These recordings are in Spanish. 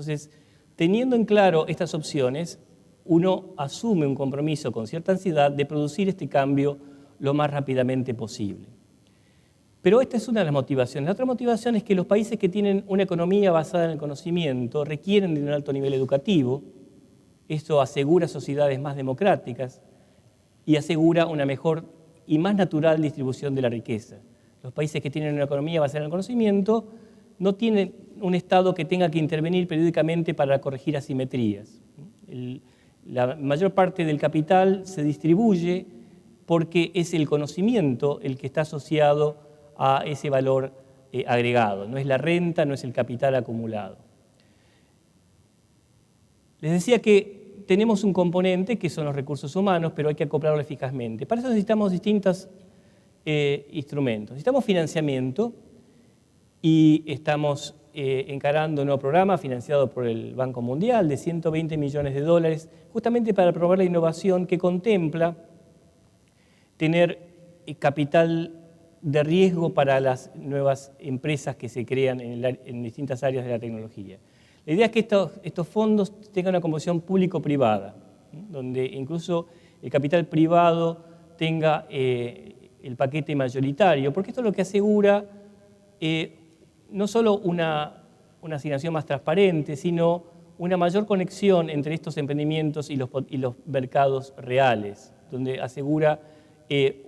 Entonces, teniendo en claro estas opciones, uno asume un compromiso con cierta ansiedad de producir este cambio lo más rápidamente posible. Pero esta es una de las motivaciones. La otra motivación es que los países que tienen una economía basada en el conocimiento requieren de un alto nivel educativo. Esto asegura sociedades más democráticas y asegura una mejor y más natural distribución de la riqueza. Los países que tienen una economía basada en el conocimiento no tienen un Estado que tenga que intervenir periódicamente para corregir asimetrías. La mayor parte del capital se distribuye porque es el conocimiento el que está asociado a ese valor agregado. No es la renta, no es el capital acumulado. Les decía que tenemos un componente que son los recursos humanos, pero hay que acoplarlo eficazmente. Para eso necesitamos distintos instrumentos. Necesitamos financiamiento y estamos encarando un nuevo programa financiado por el Banco Mundial de 120 millones de dólares, justamente para promover la innovación que contempla tener capital de riesgo para las nuevas empresas que se crean en distintas áreas de la tecnología. La idea es que estos fondos tengan una composición público-privada, donde incluso el capital privado tenga el paquete mayoritario, porque esto es lo que asegura no solo una asignación más transparente, sino una mayor conexión entre estos emprendimientos y los mercados reales, donde asegura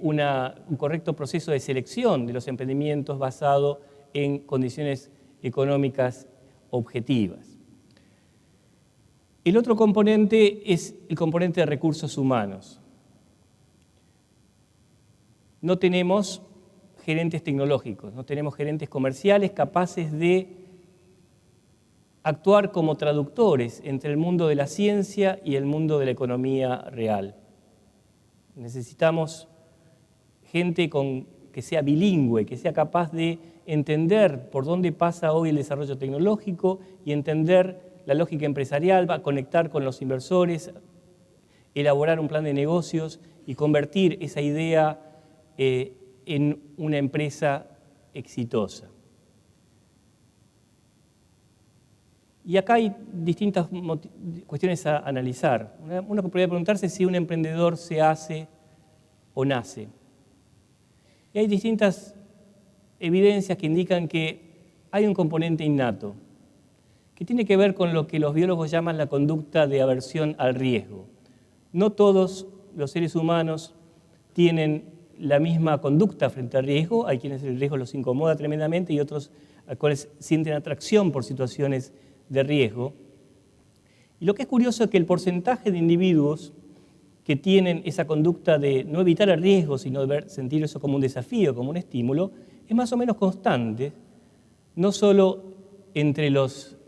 un correcto proceso de selección de los emprendimientos basado en condiciones económicas objetivas. El otro componente es el componente de recursos humanos. No tenemos gerentes tecnológicos, no tenemos gerentes comerciales capaces de actuar como traductores entre el mundo de la ciencia y el mundo de la economía real. Necesitamos gente que sea bilingüe, que sea capaz de entender por dónde pasa hoy el desarrollo tecnológico y entender la lógica empresarial, va a conectar con los inversores, elaborar un plan de negocios y convertir esa idea en una empresa exitosa. Y acá hay distintas cuestiones a analizar. Uno podría preguntarse si un emprendedor se hace o nace. Y hay distintas evidencias que indican que hay un componente innato, que tiene que ver con lo que los biólogos llaman la conducta de aversión al riesgo. No todos los seres humanos tienen la misma conducta frente al riesgo. Hay quienes el riesgo los incomoda tremendamente y otros a cuales sienten atracción por situaciones de riesgo. Y lo que es curioso es que el porcentaje de individuos que tienen esa conducta de no evitar el riesgo, sino de sentir eso como un desafío, como un estímulo, es más o menos constante, no solo entre los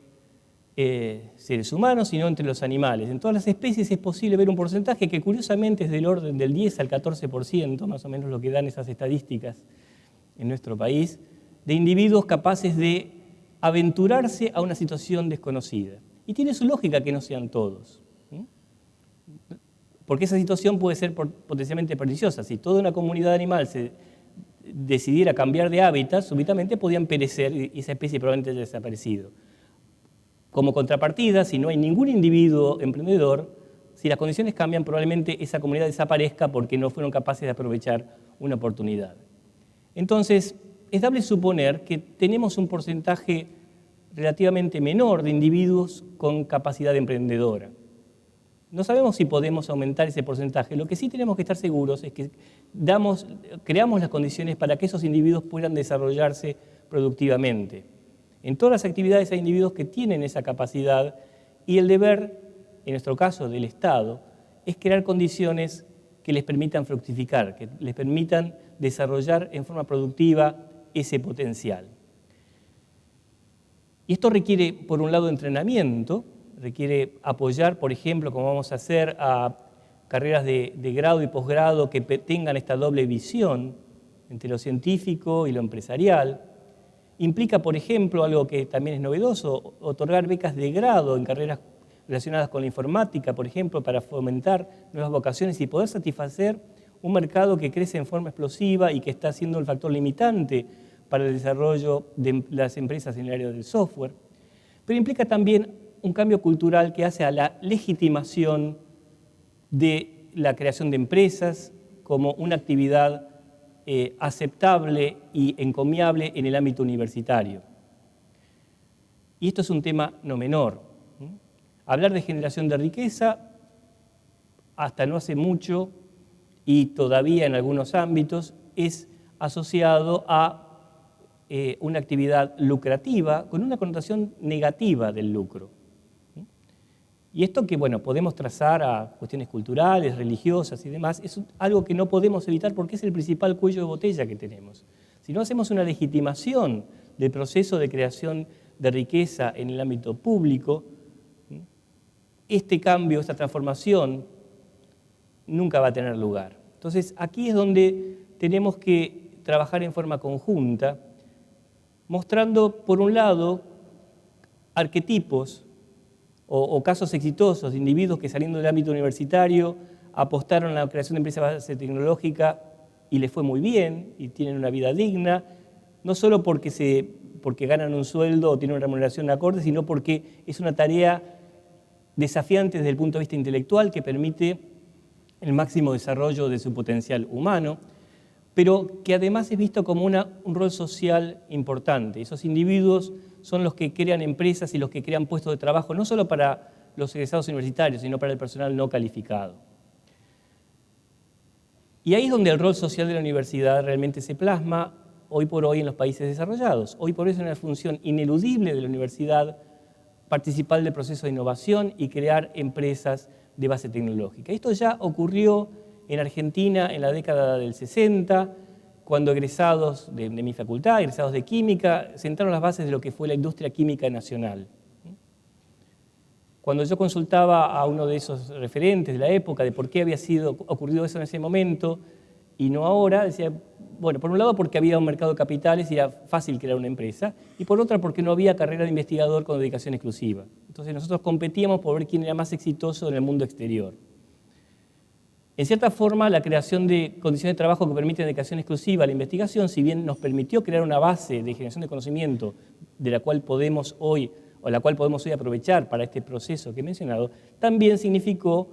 seres humanos, sino entre los animales. En todas las especies es posible ver un porcentaje que curiosamente es del orden del 10 al 14%, más o menos lo que dan esas estadísticas en nuestro país, de individuos capaces de aventurarse a una situación desconocida. Y tiene su lógica que no sean todos, porque esa situación puede ser potencialmente perniciosa. Si toda una comunidad animal se decidiera cambiar de hábitat, súbitamente podían perecer y esa especie probablemente haya desaparecido. Como contrapartida, si no hay ningún individuo emprendedor, si las condiciones cambian, probablemente esa comunidad desaparezca porque no fueron capaces de aprovechar una oportunidad. Entonces, es dable suponer que tenemos un porcentaje relativamente menor de individuos con capacidad emprendedora. No sabemos si podemos aumentar ese porcentaje. Lo que sí tenemos que estar seguros es que creamos las condiciones para que esos individuos puedan desarrollarse productivamente. En todas las actividades hay individuos que tienen esa capacidad y el deber, en nuestro caso del Estado, es crear condiciones que les permitan fructificar, que les permitan desarrollar en forma productiva ese potencial. Y esto requiere, por un lado, entrenamiento, requiere apoyar, por ejemplo, como vamos a hacer, a carreras de grado y posgrado que tengan esta doble visión entre lo científico y lo empresarial. Implica, por ejemplo, algo que también es novedoso, otorgar becas de grado en carreras relacionadas con la informática, por ejemplo, para fomentar nuevas vocaciones y poder satisfacer un mercado que crece en forma explosiva y que está siendo el factor limitante para el desarrollo de las empresas en el área del software. Pero implica también un cambio cultural que hace a la legitimación de la creación de empresas como una actividad aceptable y encomiable en el ámbito universitario. Y esto es un tema no menor. Hablar de generación de riqueza, hasta no hace mucho y todavía en algunos ámbitos, es asociado a una actividad lucrativa con una connotación negativa del lucro. Y esto que, bueno, podemos trazar a cuestiones culturales, religiosas y demás, es algo que no podemos evitar porque es el principal cuello de botella que tenemos. Si no hacemos una legitimación del proceso de creación de riqueza en el ámbito público, este cambio, esta transformación, nunca va a tener lugar. Entonces, aquí es donde tenemos que trabajar en forma conjunta, mostrando, por un lado, arquetipos o casos exitosos de individuos que saliendo del ámbito universitario apostaron a la creación de empresas de base tecnológica y les fue muy bien y tienen una vida digna, no solo porque ganan un sueldo o tienen una remuneración acorde, sino porque es una tarea desafiante desde el punto de vista intelectual que permite el máximo desarrollo de su potencial humano, pero que además es visto como un rol social importante. Esos individuos son los que crean empresas y los que crean puestos de trabajo, no solo para los egresados universitarios, sino para el personal no calificado. Y ahí es donde el rol social de la universidad realmente se plasma hoy por hoy en los países desarrollados. Hoy por hoy es una función ineludible de la universidad participar del proceso de innovación y crear empresas de base tecnológica. Esto ya ocurrió en Argentina en la década del 60, cuando egresados de mi facultad, egresados de química, sentaron las bases de lo que fue la industria química nacional. Cuando yo consultaba a uno de esos referentes de la época de por qué había ocurrido eso en ese momento y no ahora, decía, bueno, por un lado porque había un mercado de capitales y era fácil crear una empresa, y por otra porque no había carrera de investigador con dedicación exclusiva. Entonces nosotros competíamos por ver quién era más exitoso en el mundo exterior. En cierta forma, la creación de condiciones de trabajo que permiten dedicación exclusiva a la investigación, si bien nos permitió crear una base de generación de conocimiento de la cual podemos hoy aprovechar para este proceso que he mencionado, también significó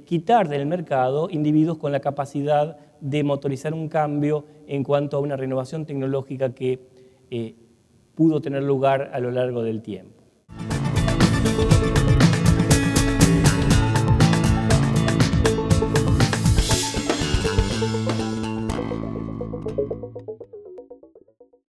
quitar del mercado individuos con la capacidad de motorizar un cambio en cuanto a una renovación tecnológica que pudo tener lugar a lo largo del tiempo.